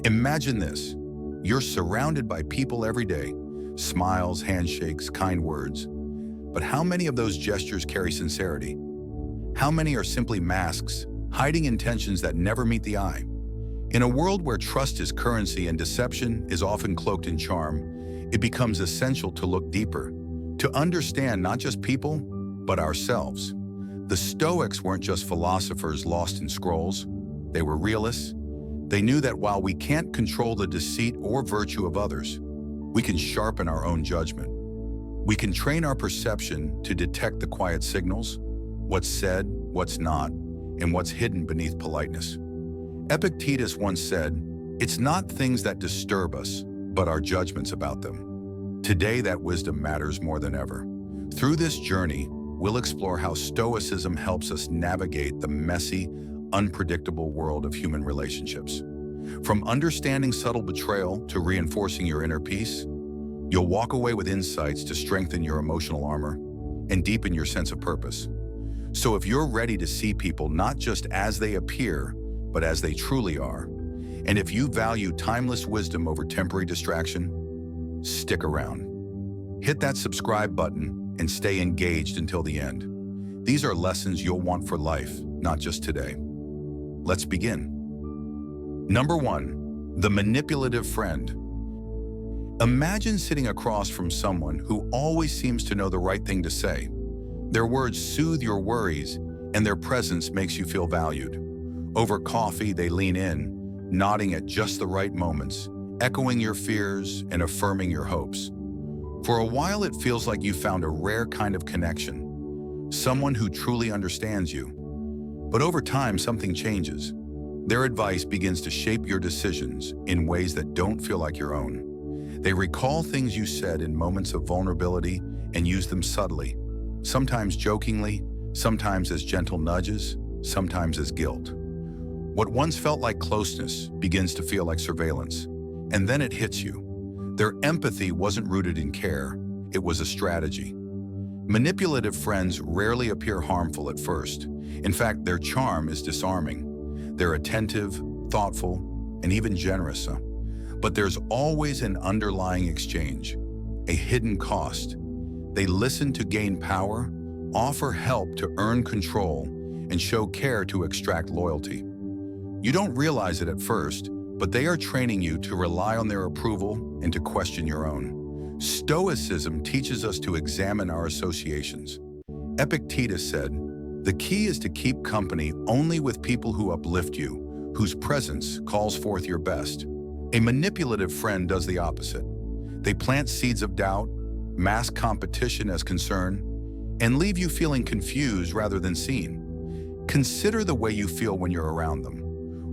Imagine this. You're surrounded by people every day, smiles, handshakes, kind words. But how many of those gestures carry sincerity? How many are simply masks, hiding intentions that never meet the eye? In a world where trust is currency and deception is often cloaked in charm, it becomes essential to look deeper, to understand not just people, but ourselves. The Stoics weren't just philosophers lost in scrolls. They were realists. They knew that while we can't control the deceit or virtue of others, we can sharpen our own judgment. We can train our perception to detect the quiet signals, what's said, what's not, and what's hidden beneath politeness. Epictetus once said, "It's not things that disturb us, but our judgments about them." Today, that wisdom matters more than ever. Through this journey, we'll explore how Stoicism helps us navigate the messy, unpredictable world of human relationships. From understanding subtle betrayal to reinforcing your inner peace, you'll walk away with insights to strengthen your emotional armor and deepen your sense of purpose. So if you're ready to see people not just as they appear, but as they truly are, and if you value timeless wisdom over temporary distraction, stick around. Hit that subscribe button and stay engaged until the end. These are lessons you'll want for life, not just today. Let's begin. Number 1, the manipulative friend. Imagine sitting across from someone who always seems to know the right thing to say. Their words soothe your worries, and their presence makes you feel valued. Over coffee, they lean in, nodding at just the right moments, echoing your fears and affirming your hopes. For a while, it feels like you found a rare kind of connection, someone who truly understands you. But over time, something changes. Their advice begins to shape your decisions in ways that don't feel like your own. They recall things you said in moments of vulnerability and use them subtly, sometimes jokingly, sometimes as gentle nudges, sometimes as guilt. What once felt like closeness begins to feel like surveillance, and then it hits you. Their empathy wasn't rooted in care, it was a strategy. Manipulative friends rarely appear harmful at first. In fact, their charm is disarming. They're attentive, thoughtful, and even generous. But there's always an underlying exchange, a hidden cost. They listen to gain power, offer help to earn control, and show care to extract loyalty. You don't realize it at first, but they are training you to rely on their approval and to question your own. Stoicism teaches us to examine our associations. Epictetus said, "The key is to keep company only with people who uplift you, whose presence calls forth your best." A manipulative friend does the opposite. They plant seeds of doubt, mask competition as concern, and leave you feeling confused rather than seen. Consider the way you feel when you're around them.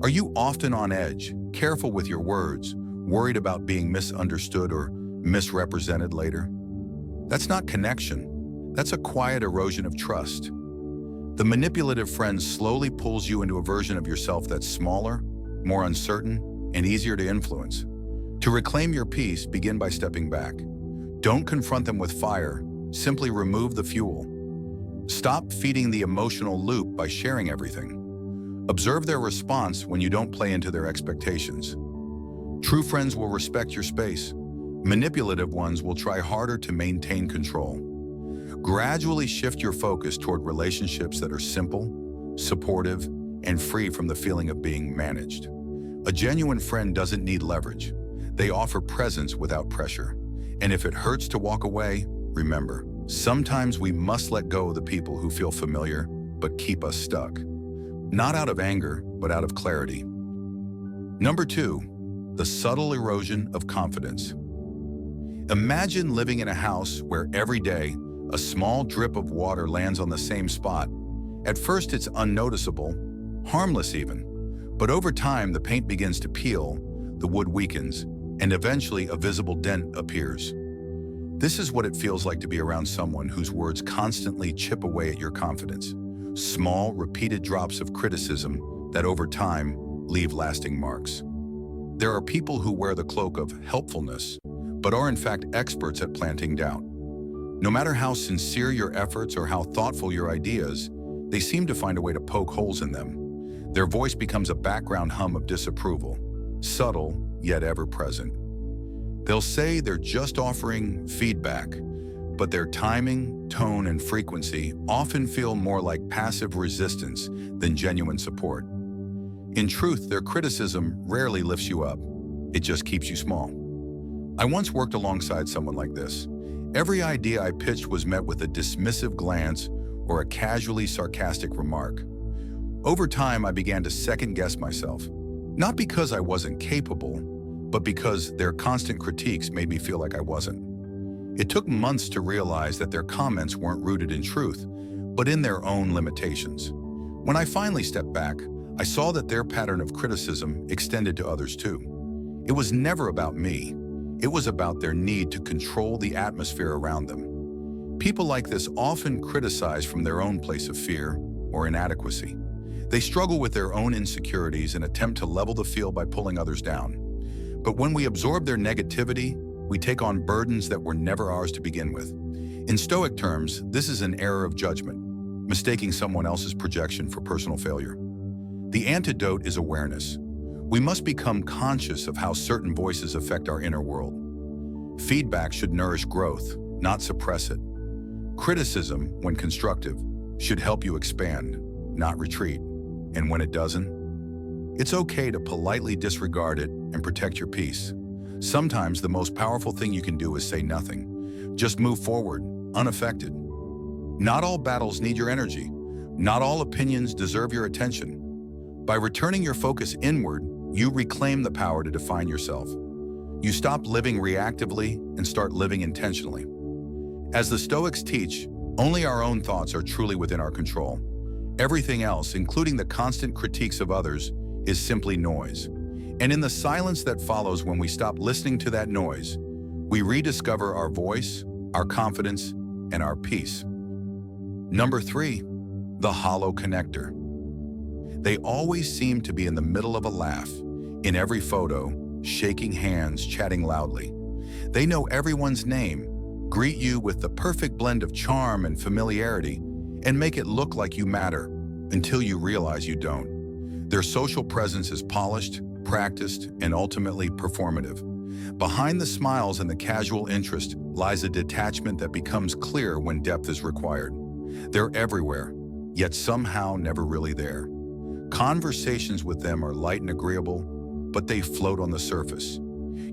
Are you often on edge, careful with your words, worried about being misunderstood or misrepresented later? That's not connection. That's a quiet erosion of trust. The manipulative friend slowly pulls you into a version of yourself that's smaller, more uncertain, and easier to influence. To reclaim your peace, begin by stepping back. Don't confront them with fire, simply remove the fuel. Stop feeding the emotional loop by sharing everything. Observe their response when you don't play into their expectations. True friends will respect your space. Manipulative ones will try harder to maintain control. Gradually shift your focus toward relationships that are simple, supportive, and free from the feeling of being managed. A genuine friend doesn't need leverage. They offer presence without pressure. And if it hurts to walk away, remember, sometimes we must let go of the people who feel familiar but keep us stuck. Not out of anger, but out of clarity. Number 2, the subtle erosion of confidence. Imagine living in a house where every day a small drip of water lands on the same spot. At first it's unnoticeable, harmless even. But over time the paint begins to peel, the wood weakens, and eventually a visible dent appears. This is what it feels like to be around someone whose words constantly chip away at your confidence. Small, repeated drops of criticism that over time leave lasting marks. There are people who wear the cloak of helpfulness, but are in fact experts at planting doubt. No matter how sincere your efforts or how thoughtful your ideas, they seem to find a way to poke holes in them. Their voice becomes a background hum of disapproval, subtle yet ever present. They'll say they're just offering feedback, but their timing, tone, and frequency often feel more like passive resistance than genuine support. In truth, their criticism rarely lifts you up. It just keeps you small. I once worked alongside someone like this. Every idea I pitched was met with a dismissive glance or a casually sarcastic remark. Over time, I began to second-guess myself, not because I wasn't capable, but because their constant critiques made me feel like I wasn't. It took months to realize that their comments weren't rooted in truth, but in their own limitations. When I finally stepped back, I saw that their pattern of criticism extended to others too. It was never about me. It was about their need to control the atmosphere around them. People like this often criticize from their own place of fear or inadequacy. They struggle with their own insecurities and attempt to level the field by pulling others down. But when we absorb their negativity, we take on burdens that were never ours to begin with. In Stoic terms, this is an error of judgment, mistaking someone else's projection for personal failure. The antidote is awareness. We must become conscious of how certain voices affect our inner world. Feedback should nourish growth, not suppress it. Criticism, when constructive, should help you expand, not retreat. And when it doesn't, it's okay to politely disregard it and protect your peace. Sometimes the most powerful thing you can do is say nothing. Just move forward, unaffected. Not all battles need your energy. Not all opinions deserve your attention. By returning your focus inward, you reclaim the power to define yourself. You stop living reactively and start living intentionally. As the Stoics teach, only our own thoughts are truly within our control. Everything else, including the constant critiques of others, is simply noise. And in the silence that follows when we stop listening to that noise, we rediscover our voice, our confidence, and our peace. Number 3, the hollow connector. They always seem to be in the middle of a laugh, in every photo, shaking hands, chatting loudly. They know everyone's name, greet you with the perfect blend of charm and familiarity, and make it look like you matter until you realize you don't. Their social presence is polished, practiced, and ultimately performative. Behind the smiles and the casual interest lies a detachment that becomes clear when depth is required. They're everywhere, yet somehow never really there. Conversations with them are light and agreeable, but they float on the surface.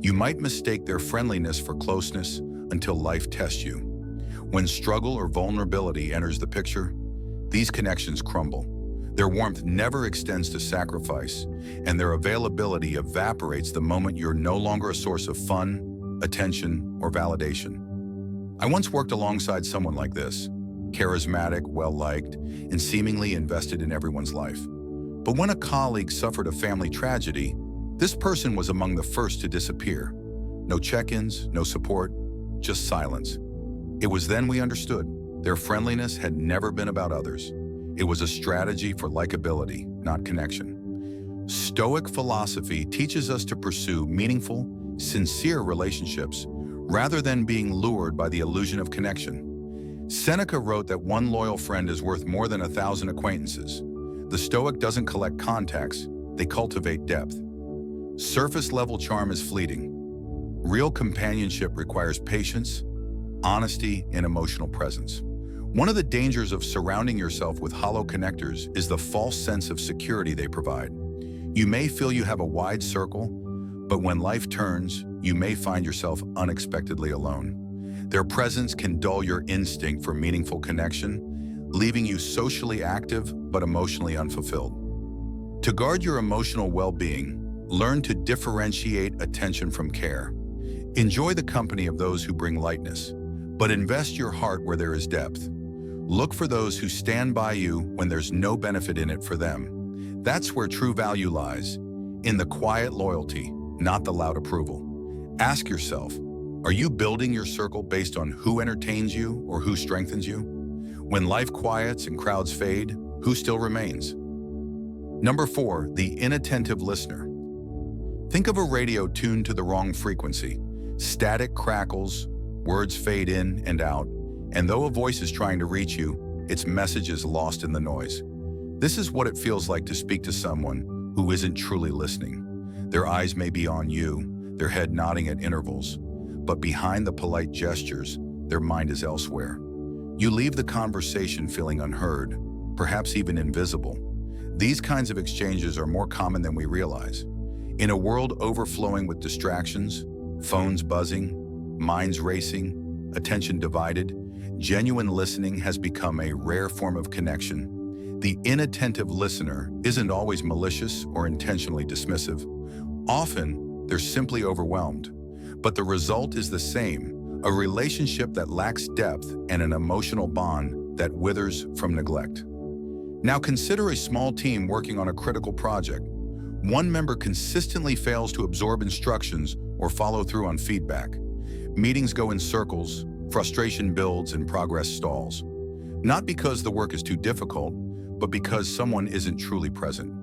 You might mistake their friendliness for closeness until life tests you. When struggle or vulnerability enters the picture, these connections crumble. Their warmth never extends to sacrifice, and their availability evaporates the moment you're no longer a source of fun, attention, or validation. I once worked alongside someone like this, charismatic, well-liked, and seemingly invested in everyone's life. But when a colleague suffered a family tragedy, this person was among the first to disappear. No check-ins, no support, just silence. It was then we understood their friendliness had never been about others. It was a strategy for likability, not connection. Stoic philosophy teaches us to pursue meaningful, sincere relationships rather than being lured by the illusion of connection. Seneca wrote that one loyal friend is worth more than 1,000 acquaintances. The Stoic doesn't collect contacts, they cultivate depth. Surface-level charm is fleeting. Real companionship requires patience, honesty, and emotional presence. One of the dangers of surrounding yourself with hollow connectors is the false sense of security they provide. You may feel you have a wide circle, but when life turns, you may find yourself unexpectedly alone. Their presence can dull your instinct for meaningful connection, leaving you socially active but emotionally unfulfilled. To guard your emotional well-being, learn to differentiate attention from care. Enjoy the company of those who bring lightness, but invest your heart where there is depth. Look for those who stand by you when there's no benefit in it for them. That's where true value lies, in the quiet loyalty, not the loud approval. Ask yourself, are you building your circle based on who entertains you or who strengthens you? When life quiets and crowds fade, who still remains? Number 4, the inattentive listener. Think of a radio tuned to the wrong frequency. Static crackles, words fade in and out, and though a voice is trying to reach you, its message is lost in the noise. This is what it feels like to speak to someone who isn't truly listening. Their eyes may be on you, their head nodding at intervals, but behind the polite gestures, their mind is elsewhere. You leave the conversation feeling unheard, perhaps even invisible. These kinds of exchanges are more common than we realize. In a world overflowing with distractions, phones buzzing, minds racing, attention divided, genuine listening has become a rare form of connection. The inattentive listener isn't always malicious or intentionally dismissive. Often, they're simply overwhelmed. But the result is the same, a relationship that lacks depth and an emotional bond that withers from neglect. Now consider a small team working on a critical project. One member consistently fails to absorb instructions or follow through on feedback. Meetings go in circles, frustration builds, and progress stalls. Not because the work is too difficult, but because someone isn't truly present.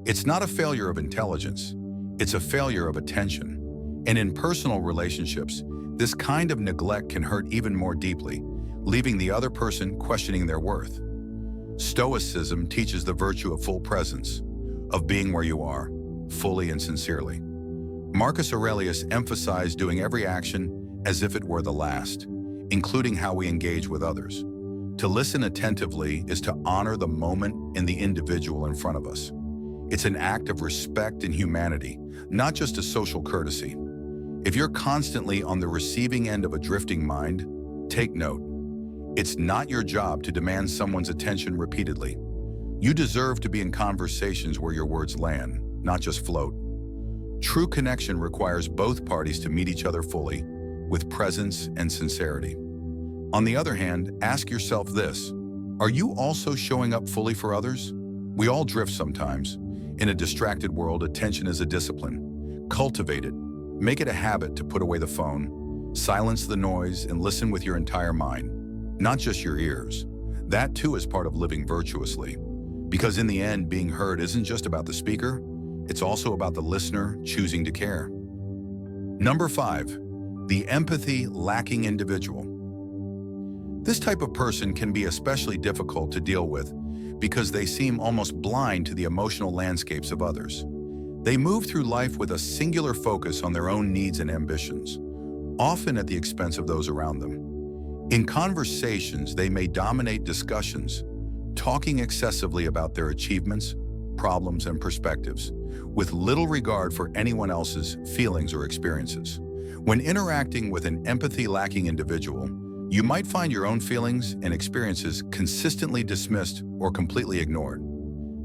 It's not a failure of intelligence, it's a failure of attention. And in personal relationships, this kind of neglect can hurt even more deeply, leaving the other person questioning their worth. Stoicism teaches the virtue of full presence, of being where you are, fully and sincerely. Marcus Aurelius emphasized doing every action as if it were the last, including how we engage with others. To listen attentively is to honor the moment and the individual in front of us. It's an act of respect and humanity, not just a social courtesy. If you're constantly on the receiving end of a drifting mind, take note. It's not your job to demand someone's attention repeatedly. You deserve to be in conversations where your words land, not just float. True connection requires both parties to meet each other fully, with presence and sincerity. On the other hand, ask yourself this: are you also showing up fully for others? We all drift sometimes. In a distracted world, attention is a discipline. Cultivate it. Make it a habit to put away the phone, silence the noise, and listen with your entire mind, not just your ears. That too is part of living virtuously. Because in the end, being heard isn't just about the speaker, it's also about the listener choosing to care. Number 5, the empathy-lacking individual. This type of person can be especially difficult to deal with because they seem almost blind to the emotional landscapes of others. They move through life with a singular focus on their own needs and ambitions, often at the expense of those around them. In conversations, they may dominate discussions, talking excessively about their achievements, problems, and perspectives, with little regard for anyone else's feelings or experiences. When interacting with an empathy-lacking individual, you might find your own feelings and experiences consistently dismissed or completely ignored.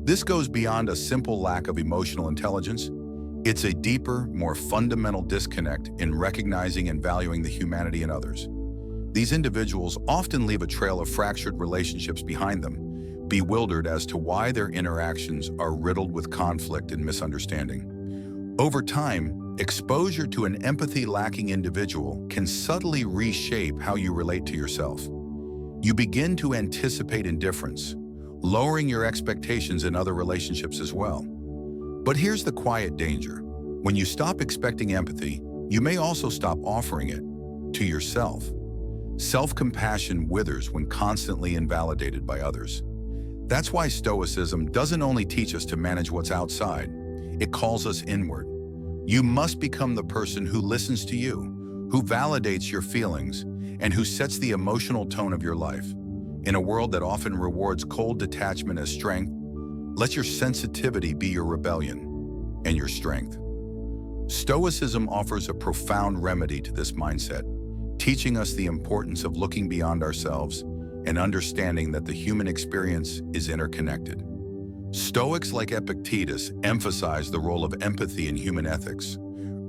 This goes beyond a simple lack of emotional intelligence. It's a deeper, more fundamental disconnect in recognizing and valuing the humanity in others. These individuals often leave a trail of fractured relationships behind them, bewildered as to why their interactions are riddled with conflict and misunderstanding. Over time, exposure to an empathy-lacking individual can subtly reshape how you relate to yourself. You begin to anticipate indifference, lowering your expectations in other relationships as well. But here's the quiet danger. When you stop expecting empathy, you may also stop offering it to yourself. Self-compassion withers when constantly invalidated by others. That's why Stoicism doesn't only teach us to manage what's outside, it calls us inward. You must become the person who listens to you, who validates your feelings, and who sets the emotional tone of your life. In a world that often rewards cold detachment as strength, let your sensitivity be your rebellion and your strength. Stoicism offers a profound remedy to this mindset, teaching us the importance of looking beyond ourselves and understanding that the human experience is interconnected. Stoics like Epictetus emphasize the role of empathy in human ethics,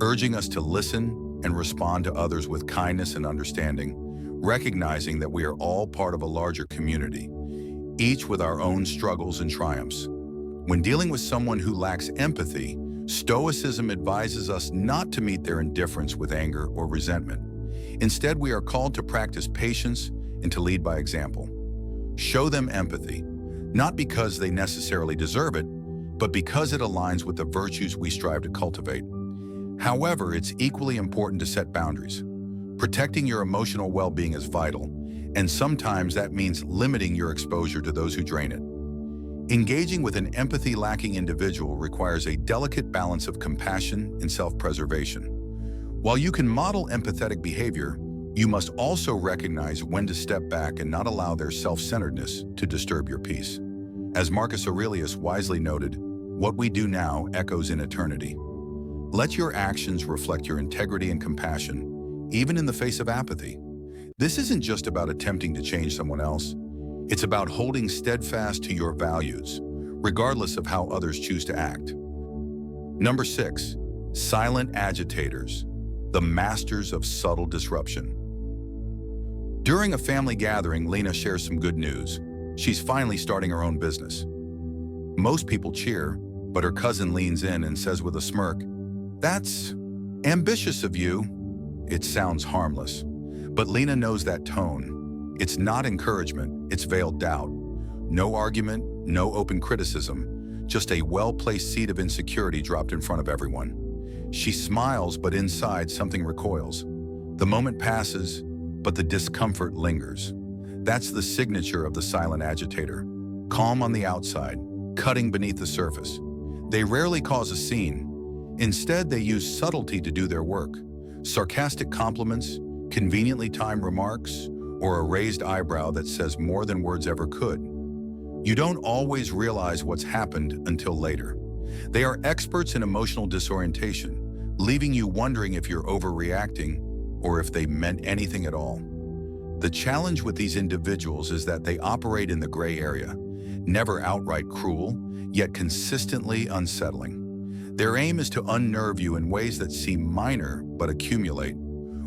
urging us to listen and respond to others with kindness and understanding, recognizing that we are all part of a larger community, each with our own struggles and triumphs. When dealing with someone who lacks empathy, Stoicism advises us not to meet their indifference with anger or resentment. Instead, we are called to practice patience and to lead by example. Show them empathy, not because they necessarily deserve it, but because it aligns with the virtues we strive to cultivate. However, it's equally important to set boundaries. Protecting your emotional well-being is vital, and sometimes that means limiting your exposure to those who drain it. Engaging with an empathy-lacking individual requires a delicate balance of compassion and self-preservation. While you can model empathetic behavior, you must also recognize when to step back and not allow their self-centeredness to disturb your peace. As Marcus Aurelius wisely noted, "What we do now echoes in eternity." Let your actions reflect your integrity and compassion, even in the face of apathy. This isn't just about attempting to change someone else. It's about holding steadfast to your values, regardless of how others choose to act. Number 6, silent agitators, the masters of subtle disruption. During a family gathering, Lena shares some good news. She's finally starting her own business. Most people cheer, but her cousin leans in and says with a smirk, "That's ambitious of you." It sounds harmless, but Lena knows that tone. It's not encouragement, it's veiled doubt. No argument, no open criticism, just a well-placed seed of insecurity dropped in front of everyone. She smiles, but inside something recoils. The moment passes, but the discomfort lingers. That's the signature of the silent agitator. Calm on the outside, cutting beneath the surface. They rarely cause a scene. Instead, they use subtlety to do their work. Sarcastic compliments, conveniently timed remarks, or a raised eyebrow that says more than words ever could. You don't always realize what's happened until later. They are experts in emotional disorientation, leaving you wondering if you're overreacting or if they meant anything at all. The challenge with these individuals is that they operate in the gray area, never outright cruel, yet consistently unsettling. Their aim is to unnerve you in ways that seem minor but accumulate.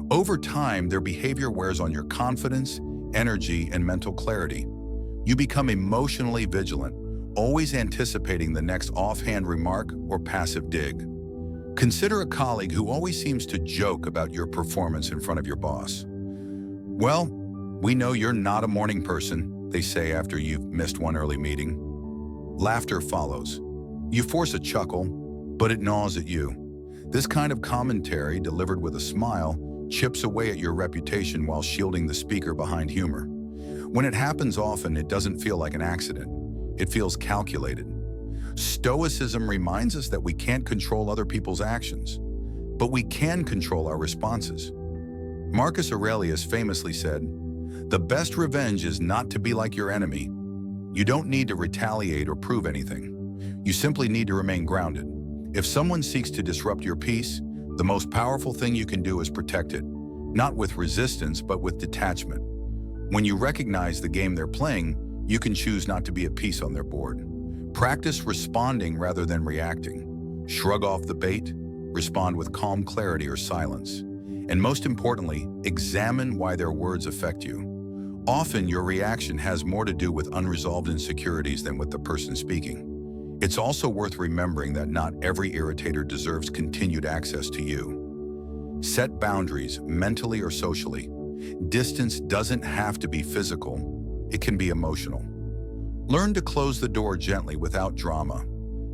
Over time, their behavior wears on your confidence, energy, and mental clarity. You become emotionally vigilant, always anticipating the next offhand remark or passive dig. Consider a colleague who always seems to joke about your performance in front of your boss. "Well, we know you're not a morning person," they say after you've missed one early meeting. Laughter follows. You force a chuckle, but it gnaws at you. This kind of commentary, delivered with a smile, chips away at your reputation while shielding the speaker behind humor. When it happens often, it doesn't feel like an accident. It feels calculated. Stoicism reminds us that we can't control other people's actions, but we can control our responses. Marcus Aurelius famously said, "The best revenge is not to be like your enemy." You don't need to retaliate or prove anything. You simply need to remain grounded. If someone seeks to disrupt your peace, the most powerful thing you can do is protect it, not with resistance, but with detachment. When you recognize the game they're playing, you can choose not to be at peace on their board. Practice responding rather than reacting. Shrug off the bait, respond with calm clarity or silence. And most importantly, examine why their words affect you. Often, your reaction has more to do with unresolved insecurities than with the person speaking. It's also worth remembering that not every irritator deserves continued access to you. Set boundaries, mentally or socially. Distance doesn't have to be physical, it can be emotional. Learn to close the door gently without drama.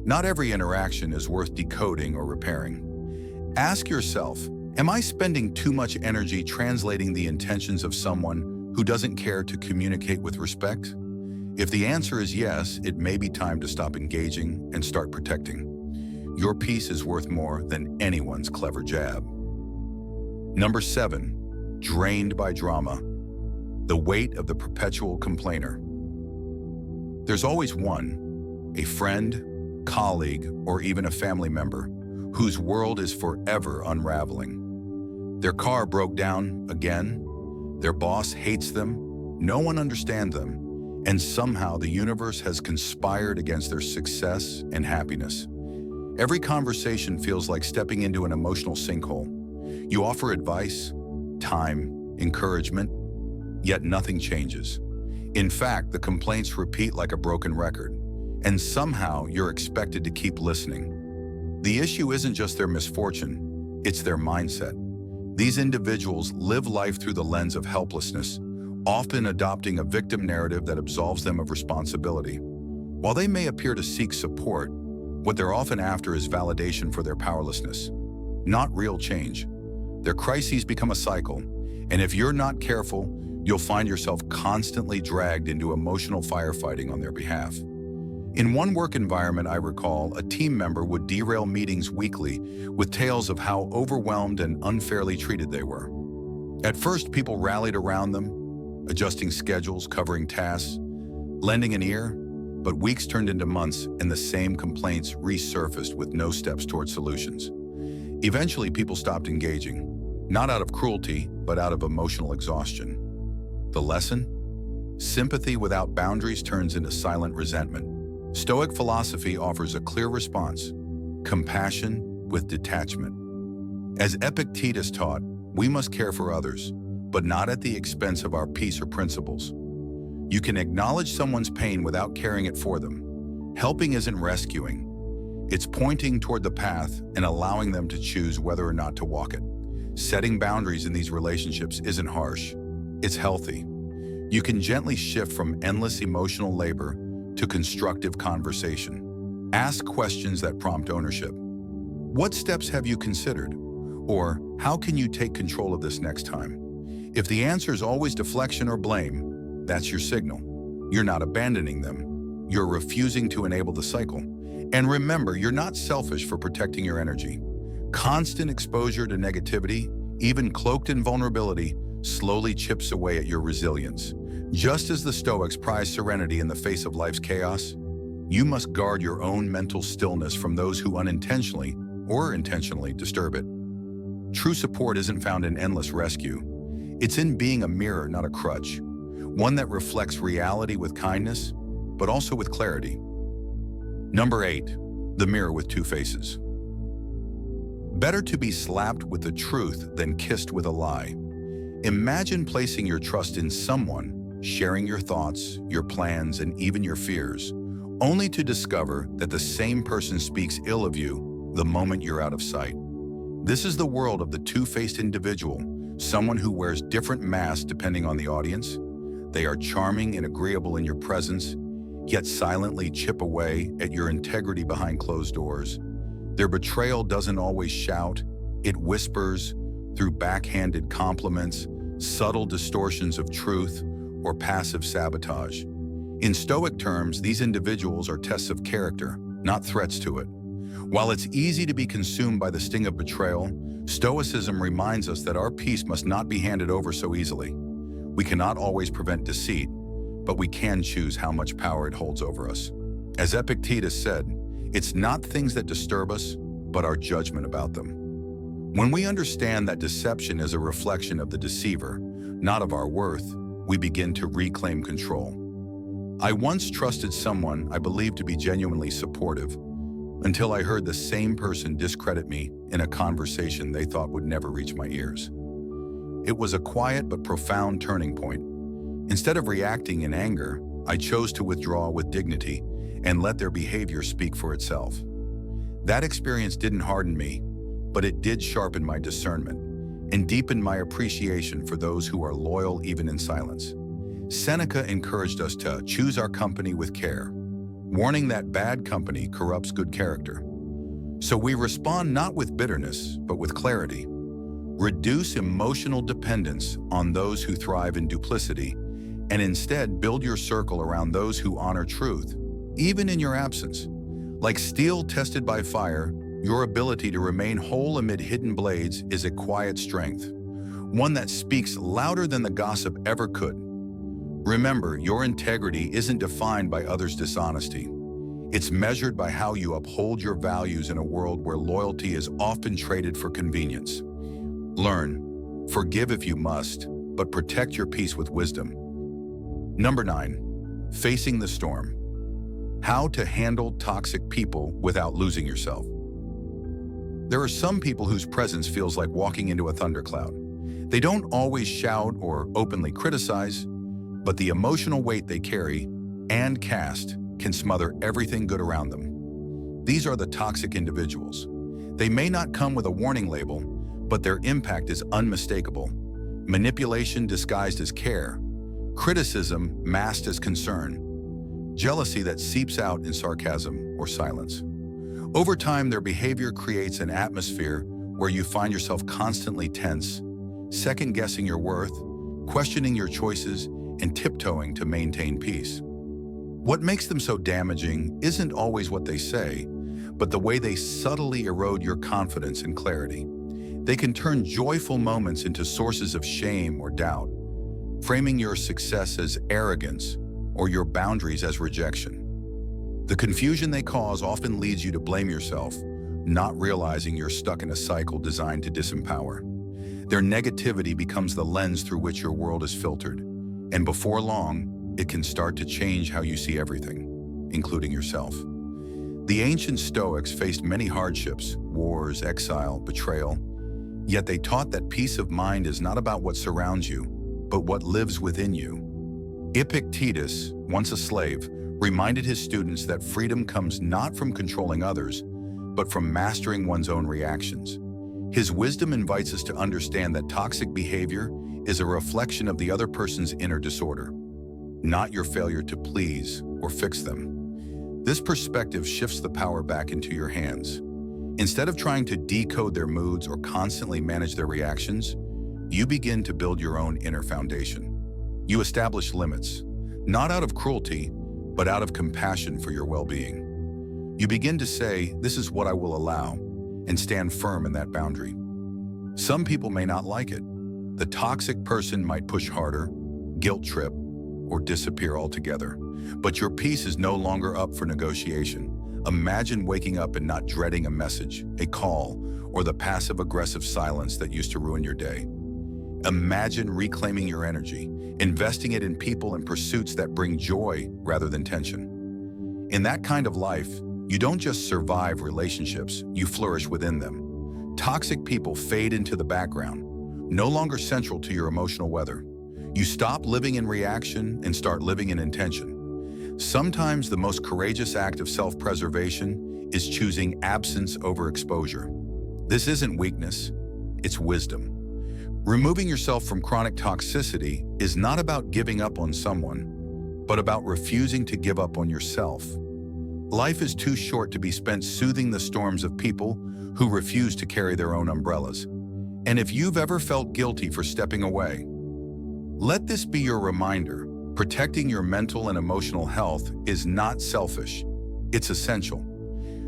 Not every interaction is worth decoding or repairing. Ask yourself, am I spending too much energy translating the intentions of someone who doesn't care to communicate with respect? If the answer is yes, it may be time to stop engaging and start protecting. Your peace is worth more than anyone's clever jab. Number 7, drained by drama. The weight of the perpetual complainer. There's always one, a friend, colleague, or even a family member, whose world is forever unraveling. Their car broke down again, their boss hates them, no one understands them, and somehow the universe has conspired against their success and happiness. Every conversation feels like stepping into an emotional sinkhole. You offer advice, time, encouragement, yet nothing changes. In fact, the complaints repeat like a broken record, and somehow you're expected to keep listening. The issue isn't just their misfortune, it's their mindset. These individuals live life through the lens of helplessness, often adopting a victim narrative that absolves them of responsibility. While they may appear to seek support, what they're often after is validation for their powerlessness, not real change. Their crises become a cycle, and if you're not careful, you'll find yourself constantly dragged into emotional firefighting on their behalf. In one work environment, I recall, a team member would derail meetings weekly with tales of how overwhelmed and unfairly treated they were. At first, people rallied around them, adjusting schedules, covering tasks, lending an ear, but weeks turned into months and the same complaints resurfaced with no steps toward solutions. Eventually, people stopped engaging, not out of cruelty, but out of emotional exhaustion. The lesson? Sympathy without boundaries turns into silent resentment. Stoic philosophy offers a clear response: compassion with detachment. As Epictetus taught, we must care for others, but not at the expense of our peace or principles. You can acknowledge someone's pain without carrying it for them. Helping isn't rescuing. It's pointing toward the path and allowing them to choose whether or not to walk it. Setting boundaries in these relationships isn't harsh. It's healthy. You can gently shift from endless emotional labor to constructive conversation. Ask questions that prompt ownership. What steps have you considered? Or how can you take control of this next time? If the answer is always deflection or blame, that's your signal. You're not abandoning them. You're refusing to enable the cycle. And remember, you're not selfish for protecting your energy. Constant exposure to negativity, even cloaked in vulnerability, slowly chips away at your resilience. Just as the Stoics prize serenity in the face of life's chaos, you must guard your own mental stillness from those who unintentionally or intentionally disturb it. True support isn't found in endless rescue. It's in being a mirror, not a crutch. One that reflects reality with kindness, but also with clarity. Number 8, the mirror with two faces. Better to be slapped with the truth than kissed with a lie. Imagine placing your trust in someone, sharing your thoughts, your plans, and even your fears, only to discover that the same person speaks ill of you the moment you're out of sight. This is the world of the two-faced individual, someone who wears different masks depending on the audience. They are charming and agreeable in your presence, yet silently chip away at your integrity behind closed doors. Their betrayal doesn't always shout, it whispers through backhanded compliments, subtle distortions of truth, or passive sabotage. In Stoic terms, these individuals are tests of character, not threats to it. While it's easy to be consumed by the sting of betrayal, Stoicism reminds us that our peace must not be handed over so easily. We cannot always prevent deceit, but we can choose how much power it holds over us. As Epictetus said, it's not things that disturb us, but our judgment about them. When we understand that deception is a reflection of the deceiver, not of our worth, we begin to reclaim control. I once trusted someone I believed to be genuinely supportive, until I heard the same person discredit me in a conversation they thought would never reach my ears. It was a quiet but profound turning point. Instead of reacting in anger, I chose to withdraw with dignity and let their behavior speak for itself. That experience didn't harden me, but it did sharpen my discernment and deepen my appreciation for those who are loyal even in silence. Seneca encouraged us to choose our company with care, warning that bad company corrupts good character. So we respond not with bitterness, but with clarity. Reduce emotional dependence on those who thrive in duplicity, and instead build your circle around those who honor truth, even in your absence. Like steel tested by fire, your ability to remain whole amid hidden blades is a quiet strength, one that speaks louder than the gossip ever could. Remember, your integrity isn't defined by others' dishonesty. It's measured by how you uphold your values in a world where loyalty is often traded for convenience. Learn, forgive if you must, but protect your peace with wisdom. Number 9, facing the storm. How to handle toxic people without losing yourself. There are some people whose presence feels like walking into a thundercloud. They don't always shout or openly criticize, but the emotional weight they carry and cast can smother everything good around them. These are the toxic individuals. They may not come with a warning label, but their impact is unmistakable. Manipulation disguised as care, criticism masked as concern, jealousy that seeps out in sarcasm or silence. Over time, their behavior creates an atmosphere where you find yourself constantly tense, second-guessing your worth, questioning your choices, and tiptoeing to maintain peace. What makes them so damaging isn't always what they say, but the way they subtly erode your confidence and clarity. They can turn joyful moments into sources of shame or doubt, framing your success as arrogance or your boundaries as rejection. The confusion they cause often leads you to blame yourself, not realizing you're stuck in a cycle designed to disempower. Their negativity becomes the lens through which your world is filtered, and before long, it can start to change how you see everything, including yourself. The ancient Stoics faced many hardships, wars, exile, betrayal, yet they taught that peace of mind is not about what surrounds you, but what lives within you. Epictetus, once a slave, reminded his students that freedom comes not from controlling others, but from mastering one's own reactions. His wisdom invites us to understand that toxic behavior is a reflection of the other person's inner disorder, not your failure to please or fix them. This perspective shifts the power back into your hands. Instead of trying to decode their moods or constantly manage their reactions, you begin to build your own inner foundation. You establish limits, not out of cruelty, but out of compassion for your well-being. You begin to say, "This is what I will allow," and stand firm in that boundary. Some people may not like it. The toxic person might push harder, guilt trip, or disappear altogether. But your peace is no longer up for negotiation. Imagine waking up and not dreading a message, a call, or the passive-aggressive silence that used to ruin your day. Imagine reclaiming your energy, investing it in people and pursuits that bring joy rather than tension. In that kind of life, you don't just survive relationships, you flourish within them. Toxic people fade into the background, no longer central to your emotional weather. You stop living in reaction and start living in intention. Sometimes the most courageous act of self-preservation is choosing absence over exposure. This isn't weakness, it's wisdom. Removing yourself from chronic toxicity is not about giving up on someone, but about refusing to give up on yourself. Life is too short to be spent soothing the storms of people who refuse to carry their own umbrellas. And if you've ever felt guilty for stepping away, let this be your reminder. Protecting your mental and emotional health is not selfish, it's essential.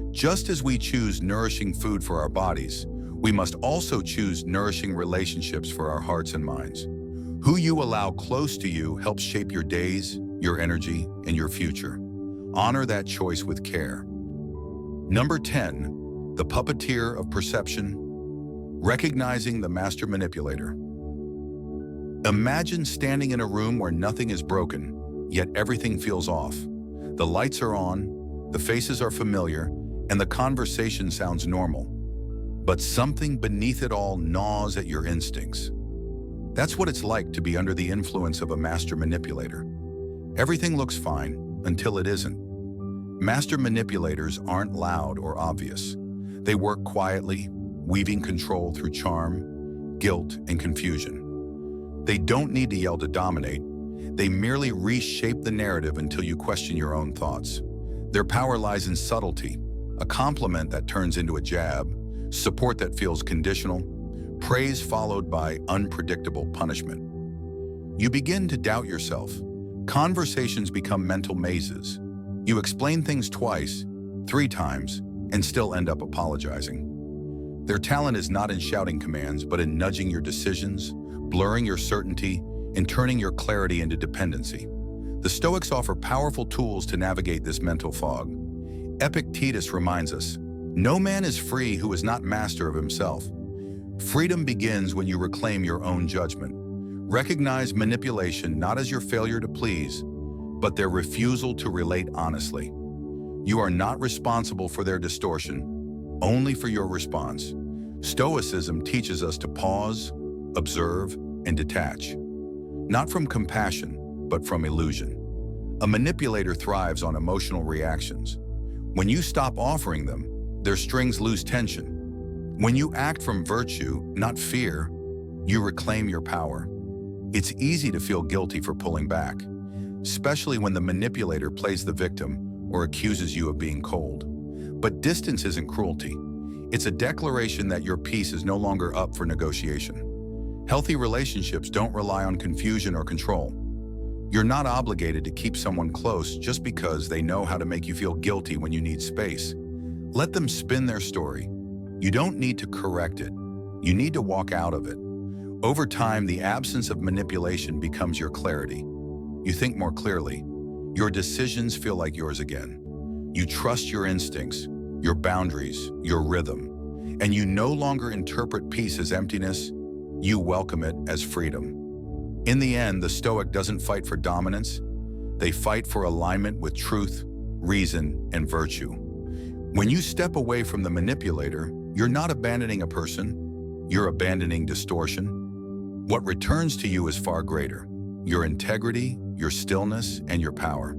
Just as we choose nourishing food for our bodies, we must also choose nourishing relationships for our hearts and minds. Who you allow close to you helps shape your days, your energy, and your future. Honor that choice with care. Number 10, the puppeteer of perception, recognizing the master manipulator. Imagine standing in a room where nothing is broken, yet everything feels off. The lights are on, the faces are familiar, and the conversation sounds normal. But something beneath it all gnaws at your instincts. That's what it's like to be under the influence of a master manipulator. Everything looks fine until it isn't. Master manipulators aren't loud or obvious. They work quietly, weaving control through charm, guilt, and confusion. They don't need to yell to dominate. They merely reshape the narrative until you question your own thoughts. Their power lies in subtlety, a compliment that turns into a jab, support that feels conditional, praise followed by unpredictable punishment. You begin to doubt yourself. Conversations become mental mazes. You explain things twice, 3 times, and still end up apologizing. Their talent is not in shouting commands, but in nudging your decisions, blurring your certainty, and turning your clarity into dependency. The Stoics offer powerful tools to navigate this mental fog. Epictetus reminds us, "No man is free who is not master of himself." Freedom begins when you reclaim your own judgment. Recognize manipulation not as your failure to please, but their refusal to relate honestly. You are not responsible for their distortion, only for your response. Stoicism teaches us to pause, observe, and detach, not from compassion, but from illusion. A manipulator thrives on emotional reactions. When you stop offering them, their strings lose tension. When you act from virtue, not fear, you reclaim your power. It's easy to feel guilty for pulling back, especially when the manipulator plays the victim or accuses you of being cold. But distance isn't cruelty. It's a declaration that your peace is no longer up for negotiation. Healthy relationships don't rely on confusion or control. You're not obligated to keep someone close just because they know how to make you feel guilty when you need space. Let them spin their story. You don't need to correct it. You need to walk out of it. Over time, the absence of manipulation becomes your clarity. You think more clearly. Your decisions feel like yours again. You trust your instincts, your boundaries, your rhythm, and you no longer interpret peace as emptiness. You welcome it as freedom. In the end, the Stoic doesn't fight for dominance. They fight for alignment with truth, reason, and virtue. When you step away from the manipulator, you're not abandoning a person, you're abandoning distortion. What returns to you is far greater: your integrity, your stillness, and your power.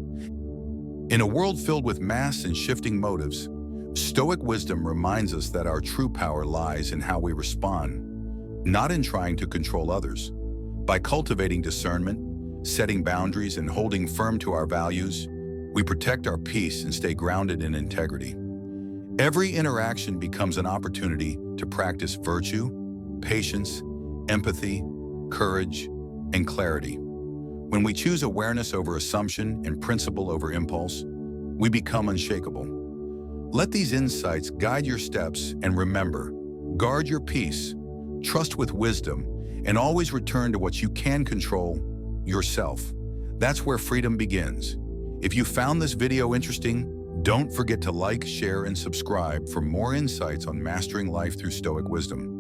In a world filled with mass and shifting motives, Stoic wisdom reminds us that our true power lies in how we respond, not in trying to control others. By cultivating discernment, setting boundaries, and holding firm to our values, we protect our peace and stay grounded in integrity. Every interaction becomes an opportunity to practice virtue, patience, empathy, courage, and clarity. When we choose awareness over assumption and principle over impulse, we become unshakable. Let these insights guide your steps, and remember, guard your peace, trust with wisdom, and always return to what you can control: yourself. That's where freedom begins. If you found this video interesting, don't forget to like, share, and subscribe for more insights on mastering life through Stoic wisdom.